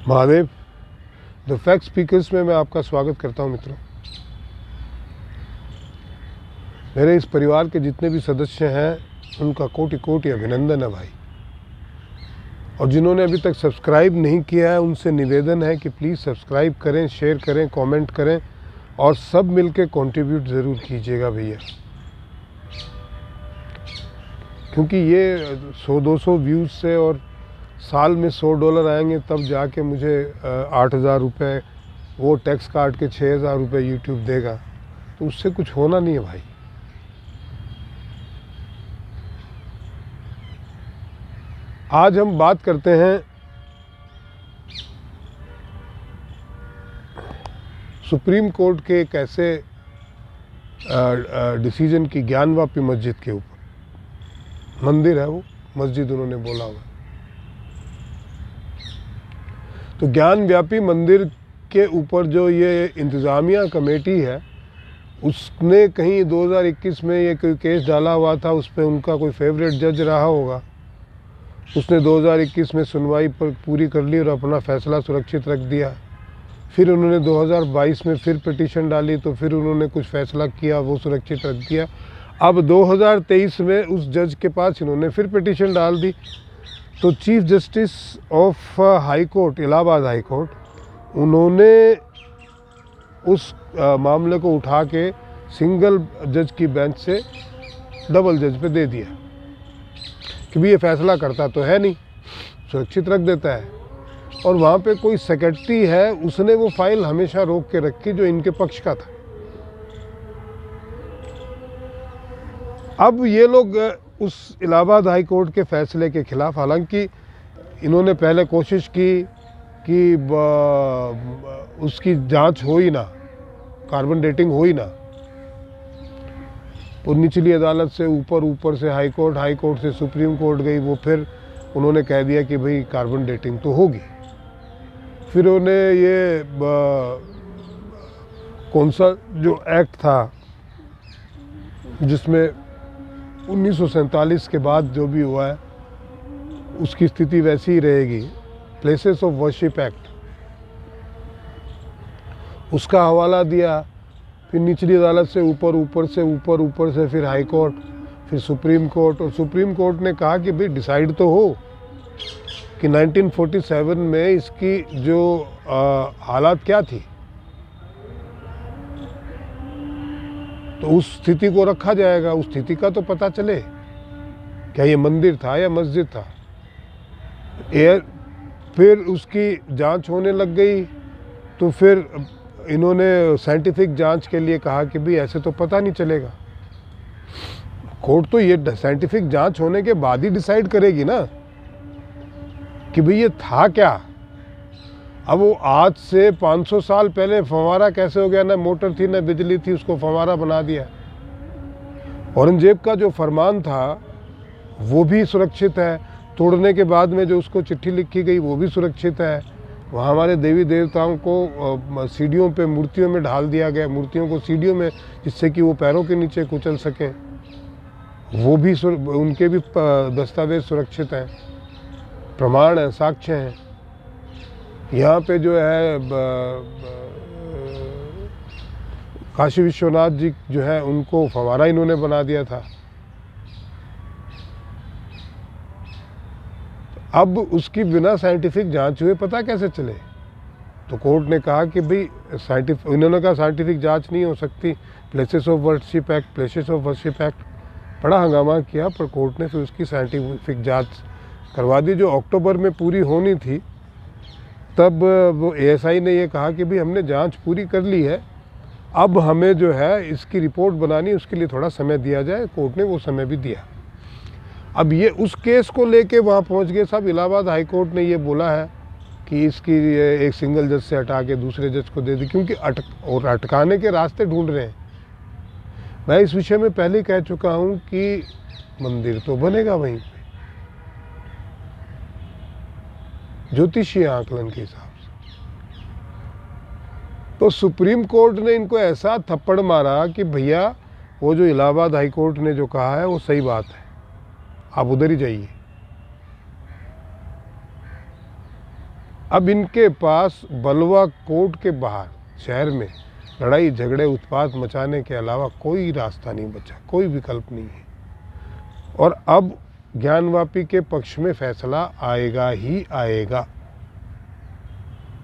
Mahadev the fact speakers में मैं आपका स्वागत करता हूं मित्रों। मेरे इस परिवार के जितने भी सदस्य हैं उनका कोटि कोटि अभिनंदन है भाई। और जिन्होंने अभी तक सब्सक्राइब नहीं किया है उनसे निवेदन है कि प्लीज़ सब्सक्राइब करें, शेयर करें, कमेंट करें और सब मिलके कंट्रीब्यूट ज़रूर कीजिएगा भैया, क्योंकि ये 100-200 व्यूज़ से और साल में $100 आएंगे तब जाके मुझे 8,000 रुपये वो टैक्स काट के 6,000 रुपये यूट्यूब देगा, तो उससे कुछ होना नहीं है भाई। आज हम बात करते हैं सुप्रीम कोर्ट के एक ऐसे डिसीजन की ज्ञानवापी मस्जिद के ऊपर। मंदिर है वो, मस्जिद उन्होंने बोला हुआ। तो ज्ञान व्यापी मंदिर के ऊपर जो ये इंतज़ामिया कमेटी है उसने कहीं 2021 में ये कोई केस डाला हुआ था, उस पर उनका कोई फेवरेट जज रहा होगा। उसने 2021 में सुनवाई पर पूरी कर ली और अपना फ़ैसला सुरक्षित रख दिया। फिर उन्होंने 2022 में फिर पिटीशन डाली तो फिर उन्होंने कुछ फ़ैसला किया, वो सुरक्षित रख दिया। अब 2023 में उस जज के पास इन्होंने फिर पिटीशन डाल दी। तो chief justice of high court, Allahabad high court, उन्होंने उस मामले को उठा के सिंगल जज की बेंच से डबल जज पे दे दिया कि भी ये फैसला करता तो है नहीं, सुरक्षित रख देता है। और वहाँ पे कोई सेक्रेटरी है, उसने वो फाइल हमेशा रोक के रखी जो इनके पक्ष का था। अब ये लोग उस इलाहाबाद हाई कोर्ट के फैसले के खिलाफ, हालांकि इन्होंने पहले कोशिश की कि उसकी जांच हो ही ना, कार्बन डेटिंग हो ही ना, और निचली अदालत से ऊपर से हाई कोर्ट से सुप्रीम कोर्ट गई, वो फिर उन्होंने कह दिया कि भाई कार्बन डेटिंग तो होगी। फिर उन्हें ये कौन सा जो एक्ट था जिसमें 1947 के बाद जो भी हुआ है उसकी स्थिति वैसी ही रहेगी, प्लेसेस ऑफ वर्शिप एक्ट, उसका हवाला दिया। फिर निचली अदालत से ऊपर से फिर हाई कोर्ट, फिर सुप्रीम कोर्ट। और सुप्रीम कोर्ट ने कहा कि भाई डिसाइड तो हो कि 1947 में इसकी जो हालात क्या थी, तो उस स्थिति को रखा जाएगा, उस स्थिति का तो पता चले क्या ये मंदिर था या मस्जिद था। फिर उसकी जांच होने लग गई तो फिर इन्होंने साइंटिफिक जांच के लिए कहा कि भाई ऐसे तो पता नहीं चलेगा। कोर्ट तो ये साइंटिफिक जांच होने के बाद ही डिसाइड करेगी ना कि भाई ये था क्या। अब वो आज से 500 साल पहले फव्वारा कैसे हो गया, ना मोटर थी ना बिजली थी, उसको फव्वारा बना दिया। औरंगजेब का जो फरमान था वो भी सुरक्षित है, तोड़ने के बाद में जो उसको चिट्ठी लिखी गई वो भी सुरक्षित है। वहाँ हमारे देवी देवताओं को सीढ़ियों पे मूर्तियों में ढाल दिया गया, मूर्तियों को सीढ़ियों में, जिससे कि वो पैरों के नीचे कुचल सकें, वो भी उनके भी दस्तावेज सुरक्षित हैं, प्रमाण हैं, साक्ष्य हैं। यहाँ पे जो है काशी विश्वनाथ जी जो है उनको फव्वारा इन्होंने बना दिया था। अब उसकी बिना साइंटिफिक जांच हुए पता कैसे चले। तो कोर्ट ने कहा कि भाई इन्होंने कहा साइंटिफिक जांच नहीं हो सकती, प्लेसेस ऑफ वर्शिप एक्ट। बड़ा हंगामा किया, पर कोर्ट ने फिर उसकी साइंटिफिक जांच करवा दी जो अक्टूबर में पूरी होनी थी। तब वो एएसआई ने ये कहा कि भाई हमने जांच पूरी कर ली है, अब हमें जो है इसकी रिपोर्ट बनानी, उसके लिए थोड़ा समय दिया जाए। कोर्ट ने वो समय भी दिया। अब ये उस केस को लेके वहाँ पहुँच गए साहब। इलाहाबाद हाई कोर्ट ने ये बोला है कि इसकी एक सिंगल जज से हटा के दूसरे जज को दे दी, क्योंकि अटकाने के रास्ते ढूंढ रहे हैं। मैं इस विषय में पहले ही कह चुका हूँ कि मंदिर तो बनेगा वहीं पे, ज्योतिषीय आकलन के हिसाब से। तो सुप्रीम कोर्ट ने इनको ऐसा थप्पड़ मारा कि भैया वो जो इलाहाबाद हाई कोर्ट ने जो कहा है वो सही बात है, आप उधर ही जाइए। अब इनके पास बलवा कोर्ट के बाहर शहर में लड़ाई झगड़े उत्पात मचाने के अलावा कोई रास्ता नहीं बचा, कोई विकल्प नहीं है। और अब ज्ञानवापी के पक्ष में फैसला आएगा ही आएगा,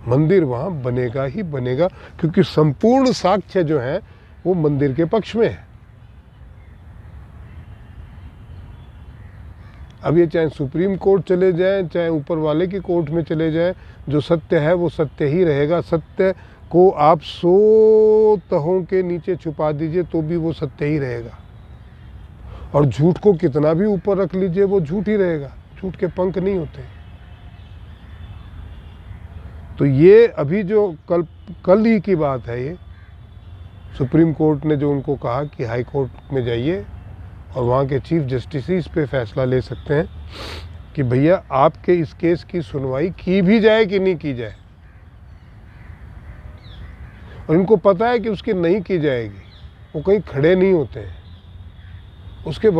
मंदिर वहाँ बनेगा ही बनेगा, क्योंकि संपूर्ण साक्ष्य जो है वो मंदिर के पक्ष में है। अब ये चाहे सुप्रीम कोर्ट चले जाएं, चाहे ऊपर वाले की कोर्ट में चले जाएं, जो सत्य है वो सत्य ही रहेगा। सत्य को आप 100 तहों के नीचे छुपा दीजिए तो भी वो सत्य ही रहेगा, और झूठ को कितना भी ऊपर रख लीजिए वो झूठ ही रहेगा। झूठ के पंख नहीं होते। तो ये अभी जो कल ही की बात है, ये सुप्रीम कोर्ट ने जो उनको कहा कि हाई कोर्ट में जाइए और वहाँ के चीफ जस्टिस इस पे फैसला ले सकते हैं कि भैया आपके इस केस की सुनवाई की भी जाए कि नहीं की जाए। और इनको पता है कि उसकी नहीं की जाएगी, वो कहीं खड़े नहीं होते हैं। उसके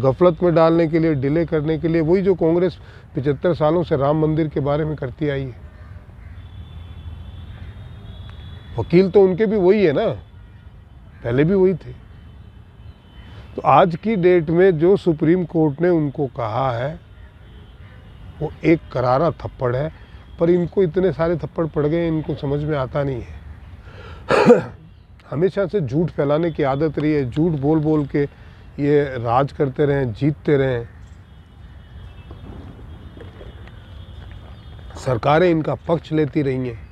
गफलत में डालने के लिए, डिले करने के लिए, वही जो कांग्रेस 75 सालों से राम मंदिर के बारे में करती आई है। वकील तो उनके भी वही है ना, पहले भी वही थे। तो आज की डेट में जो सुप्रीम कोर्ट ने उनको कहा है वो एक करारा थप्पड़ है, पर इनको इतने सारे थप्पड़ पड़ गए, इनको समझ में आता नहीं है। हमेशा से झूठ फैलाने की आदत रही है, झूठ बोल बोल के ये राज करते रहें, जीतते रहें। सरकारें इनका पक्ष लेती रही हैं।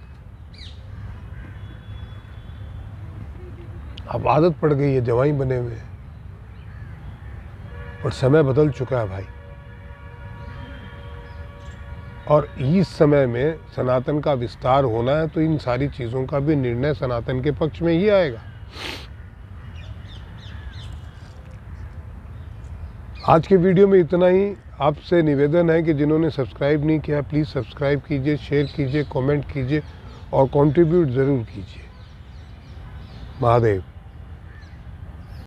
अब आदत पड़ गई है, जवाई बने हुए हैं। और समय बदल चुका है भाई, और इस समय में सनातन का विस्तार होना है, तो इन सारी चीज़ों का भी निर्णय सनातन के पक्ष में ही आएगा। आज के वीडियो में इतना ही। आपसे निवेदन है कि जिन्होंने सब्सक्राइब नहीं किया प्लीज़ सब्सक्राइब कीजिए, शेयर कीजिए, कमेंट कीजिए और कंट्रीब्यूट ज़रूर कीजिए। महादेव।